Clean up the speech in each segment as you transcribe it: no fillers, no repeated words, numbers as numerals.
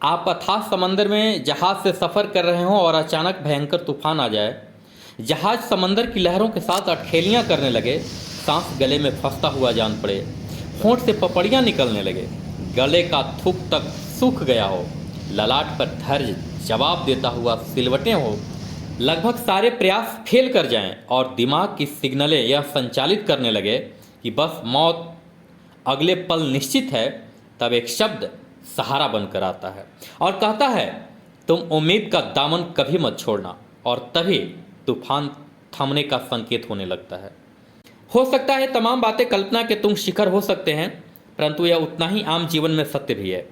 आप अथाह समंदर में जहाज से सफ़र कर रहे हों और अचानक भयंकर तूफान आ जाए। जहाज समंदर की लहरों के साथ अटखेलियाँ करने लगे। सांस गले में फंसता हुआ जान पड़े। होंठ से पपड़ियाँ निकलने लगे। गले का थूक तक सूख गया हो। ललाट पर धैर्य जवाब देता हुआ सिलवटें हो। लगभग सारे प्रयास फेल कर जाएं और दिमाग की सिग्नलें यह संचालित करने लगे कि बस मौत अगले पल निश्चित है। तब एक शब्द सहारा बनकर आता है और कहता है, तुम उम्मीद का दामन कभी मत छोड़ना। और तभी तूफान थमने का संकेत होने लगता है। हो सकता है तमाम बातें कल्पना के तुम शिखर हो सकते हैं, परंतु यह उतना ही आम जीवन में सत्य भी है।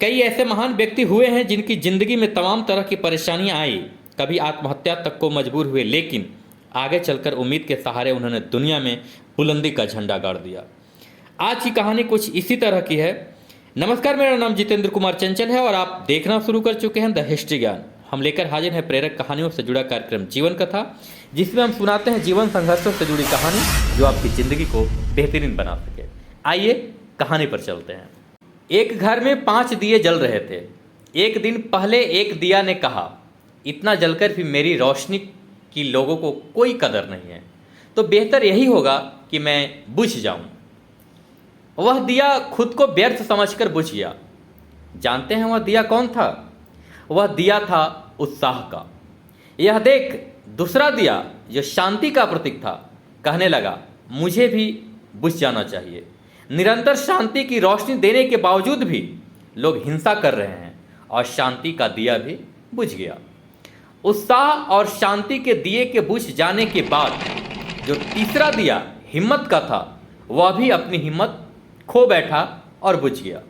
कई ऐसे महान व्यक्ति हुए हैं जिनकी जिंदगी में तमाम तरह की परेशानियां आई, कभी आत्महत्या तक को मजबूर हुए, लेकिन आगे चलकर उम्मीद के सहारे उन्होंने दुनिया में बुलंदी का झंडा गाड़ दिया। आज की कहानी कुछ इसी तरह की है। नमस्कार, मेरा नाम जितेंद्र कुमार चंचल है और आप देखना शुरू कर चुके हैं द हिस्ट्री ज्ञान। हम लेकर हाजिर हैं प्रेरक कहानियों से जुड़ा कार्यक्रम जीवन कथा, जिसमें हम सुनाते हैं जीवन संघर्षों से जुड़ी कहानी जो आपकी जिंदगी को बेहतरीन बना सके। आइए कहानी पर चलते हैं। एक घर में 5 दिए जल रहे थे। एक दिन पहले एक दिया ने कहा, इतना जलकर भी मेरी रोशनी की लोगों को कोई कदर नहीं है, तो बेहतर यही होगा कि मैं बुझ जाऊं। वह दिया खुद को व्यर्थ समझकर बुझ गया। जानते हैं वह दिया कौन था? वह दिया था उत्साह का। यह देख दूसरा दिया जो शांति का प्रतीक था कहने लगा, मुझे भी बुझ जाना चाहिए। निरंतर शांति की रोशनी देने के बावजूद भी लोग हिंसा कर रहे हैं और शांति का दिया भी बुझ गया। उत्साह और शांति के दिए के बुझ जाने के बाद जो तीसरा दिया हिम्मत का था, वह भी अपनी हिम्मत खो बैठा और बुझ गया।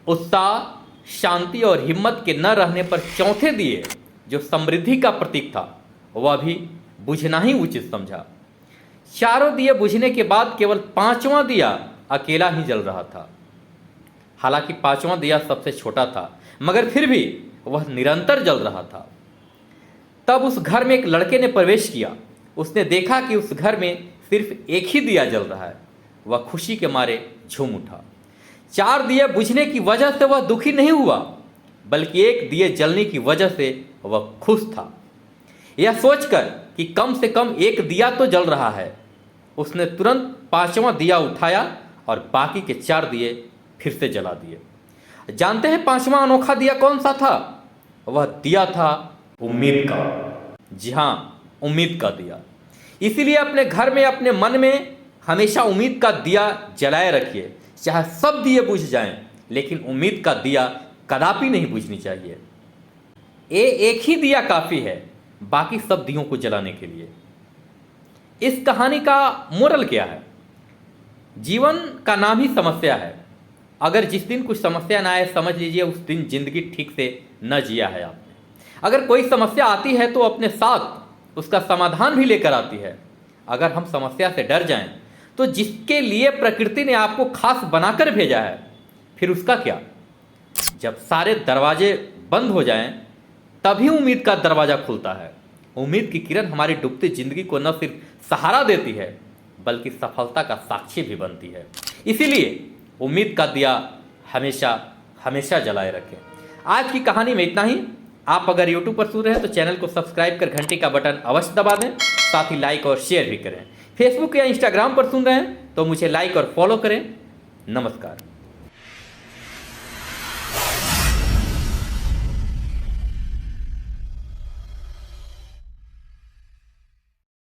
उत्साह, शांति और हिम्मत के न रहने पर चौथे दिए जो समृद्धि का प्रतीक था, वह भी बुझना ही उचित समझा। चारों दिए बुझने के बाद केवल 5वां दिया अकेला ही जल रहा था। हालांकि 5वां दिया सबसे छोटा था, मगर फिर भी वह निरंतर जल रहा था। तब उस घर में एक लड़के ने प्रवेश किया। उसने देखा कि उस घर में सिर्फ एक ही दिया जल रहा है। वह खुशी के मारे झूम उठा। 4 दिए बुझने की वजह से वह दुखी नहीं हुआ, बल्कि एक दिए जलने की वजह से वह खुश था। यह सोचकर कि कम से कम एक दिया तो जल रहा है, उसने तुरंत 5वां दिया उठाया और बाकी के 4 दिए फिर से जला दिए। जानते हैं 5वां अनोखा दिया कौन सा था? वह दिया था उम्मीद का। जी हाँ, उम्मीद का दिया। इसीलिए अपने घर में, अपने मन में हमेशा उम्मीद का दिया जलाए रखिए। चाहे सब दिए बुझ जाएं, लेकिन उम्मीद का दिया कदापि नहीं बुझनी चाहिए। एक ही दिया काफ़ी है बाकी सब दियों को जलाने के लिए। इस कहानी का मोरल क्या है? जीवन का नाम ही समस्या है। अगर जिस दिन कुछ समस्या ना आए, समझ लीजिए उस दिन जिंदगी ठीक से न जिया है आपने। अगर कोई समस्या आती है तो अपने साथ उसका समाधान भी लेकर आती है। अगर हम समस्या से डर जाएं, तो जिसके लिए प्रकृति ने आपको खास बनाकर भेजा है, फिर उसका क्या? जब सारे दरवाजे बंद हो जाएं, तभी उम्मीद का दरवाजा खुलता है। उम्मीद की किरण हमारी डूबती जिंदगी को न सिर्फ सहारा देती है, बल्कि सफलता का साक्षी भी बनती है। इसीलिए उम्मीद का दिया हमेशा हमेशा जलाए रखें। आज की कहानी में इतना ही। आप अगर YouTube पर सुन रहे हैं तो चैनल को सब्सक्राइब कर घंटी का बटन अवश्य दबा दें। साथ ही लाइक और शेयर भी करें। फेसबुक या इंस्टाग्राम पर सुन रहे हैं तो मुझे लाइक और फॉलो करें। नमस्कार।